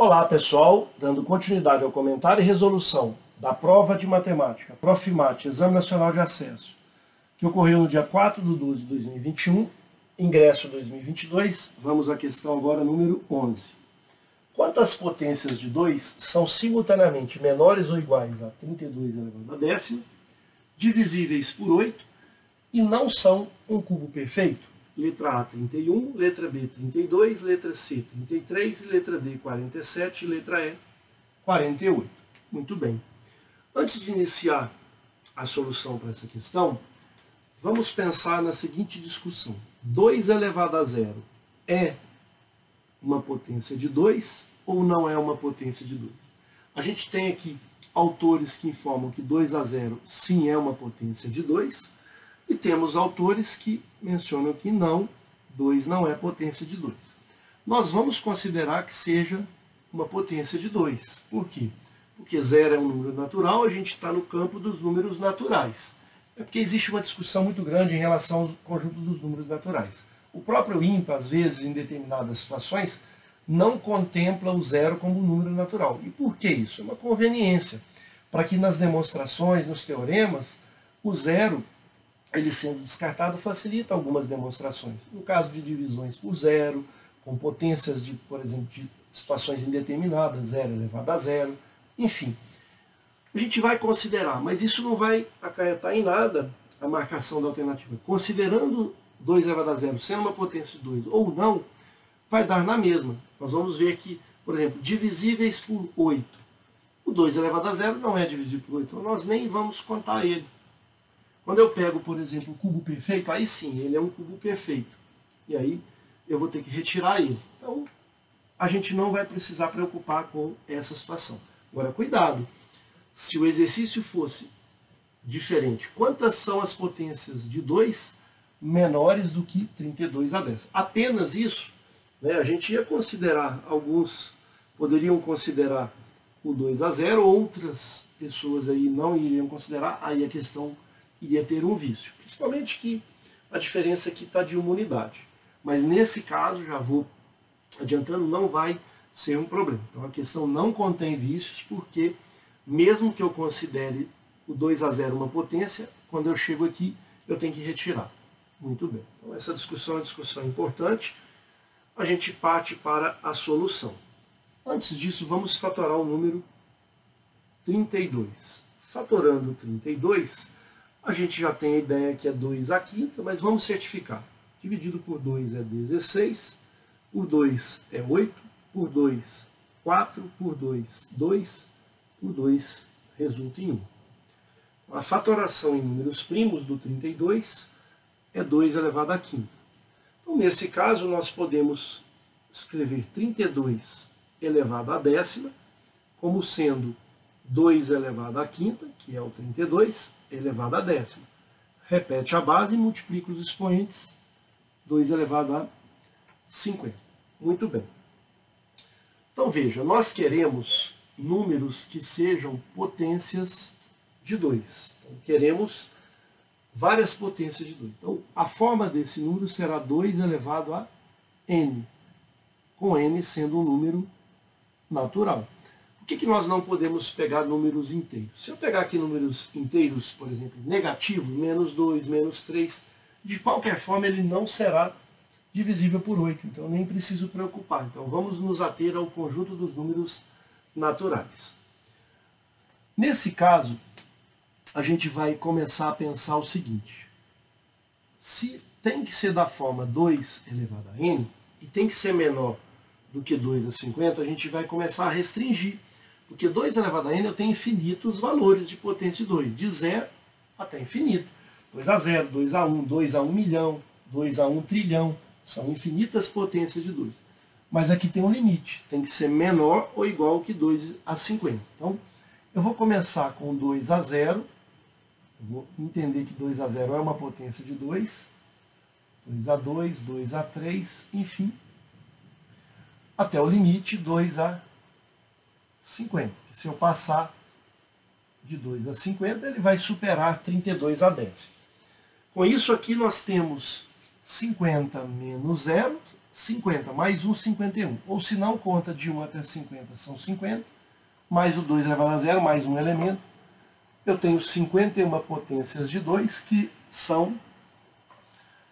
Olá pessoal, dando continuidade ao comentário e resolução da prova de matemática, Profimate, Exame Nacional de Acesso, que ocorreu no dia 4/12/2021, ingresso 2022, vamos à questão agora número 11. Quantas potências de 2 são simultaneamente menores ou iguais a 32 elevado a décima, divisíveis por 8 e não são um cubo perfeito? Letra A, 31, letra B, 32, letra C, 33, letra D, 47 e letra E, 48. Muito bem. Antes de iniciar a solução para essa questão, vamos pensar na seguinte discussão. 2 elevado a zero é uma potência de 2 ou não é uma potência de 2? A gente tem aqui autores que informam que 2 a 0 sim é uma potência de 2, e temos autores que mencionam que não, 2 não é potência de 2. Nós vamos considerar que seja uma potência de 2. Por quê? Porque 0 é um número natural, a gente está no campo dos números naturais. É porque existe uma discussão muito grande em relação ao conjunto dos números naturais. O próprio INPA, às vezes, em determinadas situações, não contempla o 0 como um número natural. E por que isso? É uma conveniência, para que nas demonstrações, nos teoremas, o 0, ele sendo descartado, facilita algumas demonstrações. No caso de divisões por 0, com potências de, por exemplo, de situações indeterminadas, 0 elevado a 0, enfim. A gente vai considerar, mas isso não vai acarretar em nada a marcação da alternativa. Considerando 2 elevado a 0 sendo uma potência de 2 ou não, vai dar na mesma. Nós vamos ver que, por exemplo, divisíveis por 8. O 2 elevado a 0 não é divisível por 8, então nós nem vamos contar ele. Quando eu pego, por exemplo, o cubo perfeito, aí sim, ele é um cubo perfeito. E aí eu vou ter que retirar ele. Então, a gente não vai precisar preocupar com essa situação. Agora, cuidado. Se o exercício fosse diferente, quantas são as potências de 2 menores do que 32 a 10? Apenas isso, né, a gente ia considerar, alguns poderiam considerar o 2 a 0, outras pessoas aí não iriam considerar, aí a questão iria ter um vício. Principalmente que a diferença aqui está de uma unidade. Mas nesse caso, já vou adiantando, não vai ser um problema. Então a questão não contém vícios, porque mesmo que eu considere o 2 a 0 uma potência, quando eu chego aqui, eu tenho que retirar. Muito bem. Então essa discussão é uma discussão importante. A gente parte para a solução. Antes disso, vamos fatorar o número 32. Fatorando 32, a gente já tem a ideia que é 2 à quinta, mas vamos certificar. Dividido por 2 é 16, por 2 é 8, por 2, 4, por 2, 2, por 2 resulta em 1. A fatoração em números primos do 32 é 2 elevado à quinta. Então, nesse caso, nós podemos escrever 32 elevado à décima como sendo 2 elevado à quinta, que é o 32, elevado à décima. Repete a base e multiplica os expoentes, 2 elevado a 50. Muito bem. Então veja, nós queremos números que sejam potências de 2. Então, queremos várias potências de 2. Então a forma desse número será 2 elevado a n, com n sendo um número natural. Por que nós não podemos pegar números inteiros? Se eu pegar aqui números inteiros, por exemplo, negativo, menos 2, menos 3, de qualquer forma ele não será divisível por 8, então eu nem preciso preocupar. Então vamos nos ater ao conjunto dos números naturais. Nesse caso, a gente vai começar a pensar o seguinte. Se tem que ser da forma 2 elevado a n, e tem que ser menor do que 2 a 50, a gente vai começar a restringir. Porque 2 elevado a n eu tenho infinitos valores de potência de 2, de 0 até infinito. 2 a 0, 2 a 1, 2 a 1 milhão, 2 a 1 trilhão, são infinitas potências de 2. Mas aqui tem um limite, tem que ser menor ou igual que 2 a 50. Então, eu vou começar com 2 a 0, eu vou entender que 2 a 0 é uma potência de 2, 2 a 2, 2 a 3, enfim, até o limite 2 a 50. Se eu passar de 2 a 50, ele vai superar 32 a décima. Com isso aqui nós temos 50 menos 0, 50, mais 1, 51. Ou se não, conta de 1 até 50 são 50, mais o 2 elevado a zero, mais um elemento. Eu tenho 51 potências de 2 que são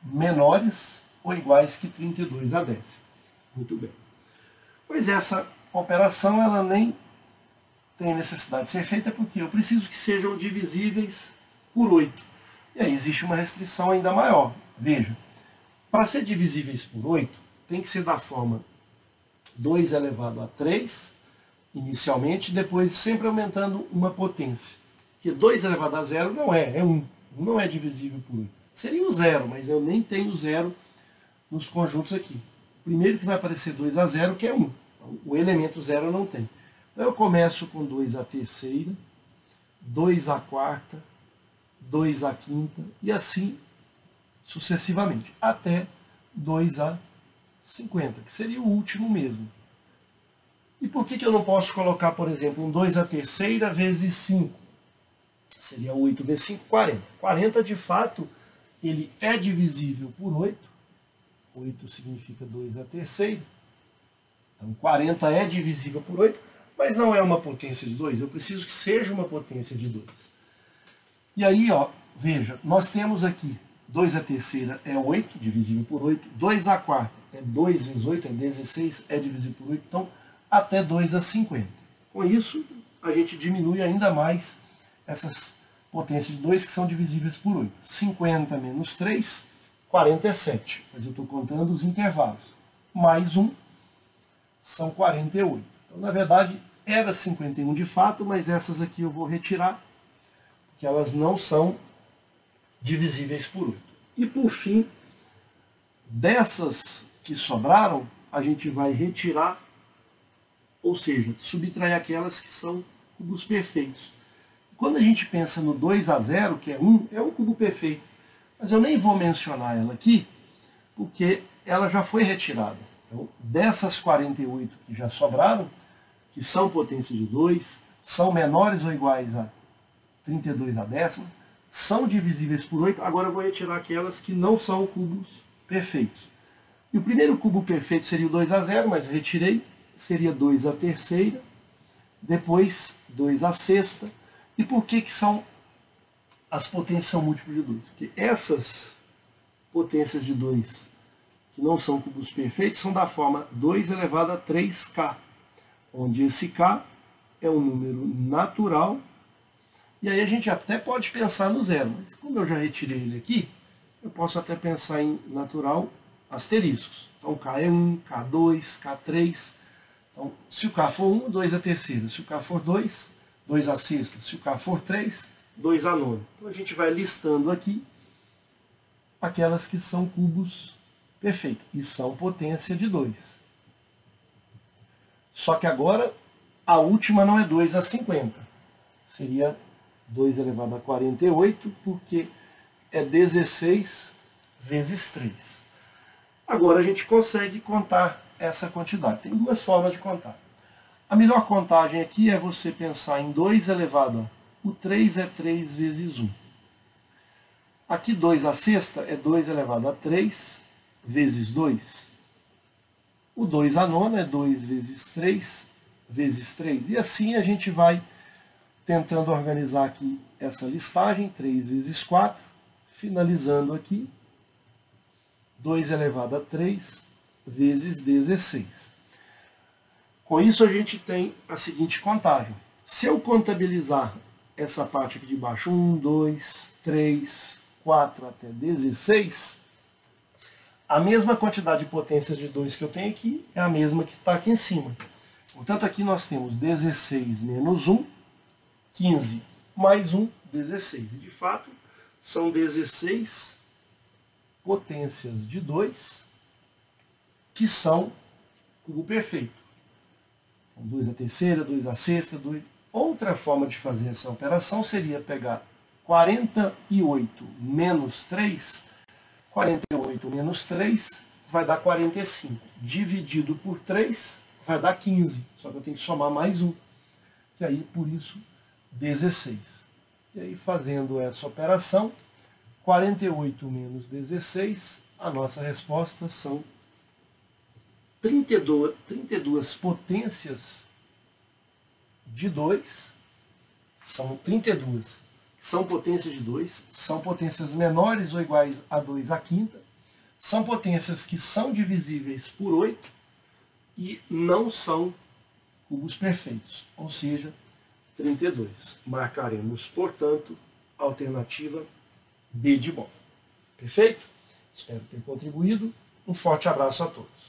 menores ou iguais que 32 a décima. Muito bem. Pois essa operação ela nem tem necessidade de ser feita porque eu preciso que sejam divisíveis por 8. E aí existe uma restrição ainda maior. Veja, para ser divisíveis por 8, tem que ser da forma 2 elevado a 3, inicialmente, depois sempre aumentando uma potência. Porque 2 elevado a zero não é 1. 1 não é divisível por 8. Seria o zero, mas eu nem tenho zero nos conjuntos aqui. O primeiro que vai aparecer 2 a 0, que é 1. O elemento zero não tem. Então eu começo com 2 a terceira, 2 a quarta, 2 a quinta e assim sucessivamente, até 2 a 50, que seria o último mesmo. E por que eu não posso colocar, por exemplo, um 2 a terceira vezes 5? Seria 8 vezes 5, 40. 40, de fato, ele é divisível por 8. 8 significa 2 a terceira. Então, 40 é divisível por 8, mas não é uma potência de 2. Eu preciso que seja uma potência de 2. E aí, ó, veja, nós temos aqui 2 a terceira é 8, divisível por 8. 2 a quarta é 2 vezes 8, é 16, é divisível por 8. Então, até 2 a 50. Com isso, a gente diminui ainda mais essas potências de 2 que são divisíveis por 8. 50 menos 3, 47. Mas eu estou contando os intervalos. Mais 1 são 48. Então, na verdade, era 51 de fato, mas essas aqui eu vou retirar, porque elas não são divisíveis por 8. E por fim, dessas que sobraram, a gente vai retirar, ou seja, subtrair aquelas que são cubos perfeitos. Quando a gente pensa no 2 a 0, que é um cubo perfeito. Mas eu nem vou mencionar ela aqui, porque ela já foi retirada. Então, dessas 48 que já sobraram, que são potência de 2, são menores ou iguais a 32 a décima, são divisíveis por 8, agora eu vou retirar aquelas que não são cubos perfeitos. E o primeiro cubo perfeito seria o 2 a 0, mas retirei, seria 2 a terceira, depois 2 a sexta. E por que as potências são múltiplos de 2? Porque essas potências de 2 que não são cubos perfeitos são da forma 2 elevado a 3k, onde esse k é um número natural. E aí a gente até pode pensar no zero, mas como eu já retirei ele aqui, eu posso até pensar em natural asteriscos. Então k é 1, k2, k3. Então, se o k for 1, 2 a terceira. Se o k for 2, 2 a sexta. Se o k for 3, 2 a nona. Então a gente vai listando aqui aquelas que são cubos perfeitos. E são potência de 2. Só que agora a última não é 2 a 50. Seria 2 elevado a 48, porque é 16 vezes 3. Agora a gente consegue contar essa quantidade. Tem duas formas de contar. A melhor contagem aqui é você pensar em 2 elevado a... O 3 é 3 vezes 1. Aqui 2 a sexta é 2 elevado a 3 vezes 2. O 2 a nona é 2 vezes 3 vezes 3. E assim a gente vai tentando organizar aqui essa listagem, 3 vezes 4, finalizando aqui, 2 elevado a 3 vezes 16. Com isso a gente tem a seguinte contagem. Se eu contabilizar essa parte aqui de baixo, 1, 2, 3, 4 até 16, a mesma quantidade de potências de 2 que eu tenho aqui é a mesma que está aqui em cima. Portanto, aqui nós temos 16 menos 1, 15, mais 1, 16. E, de fato, são 16 potências de 2 que são cubo perfeito. Então, 2 a terceira, 2 a sexta, 2... Outra forma de fazer essa operação seria pegar 48 menos 3, 48 menos 3 vai dar 45. Dividido por 3 vai dar 15. Só que eu tenho que somar mais 1. E aí, por isso, 16. E aí, fazendo essa operação, 48 menos 16, a nossa resposta são 32 potências de 2, são 32, são potências de 2, são potências menores ou iguais a 2 à quinta, são potências que são divisíveis por 8 e não são cubos perfeitos, ou seja, 32. Marcaremos, portanto, a alternativa B de bom. Perfeito? Espero ter contribuído. Um forte abraço a todos.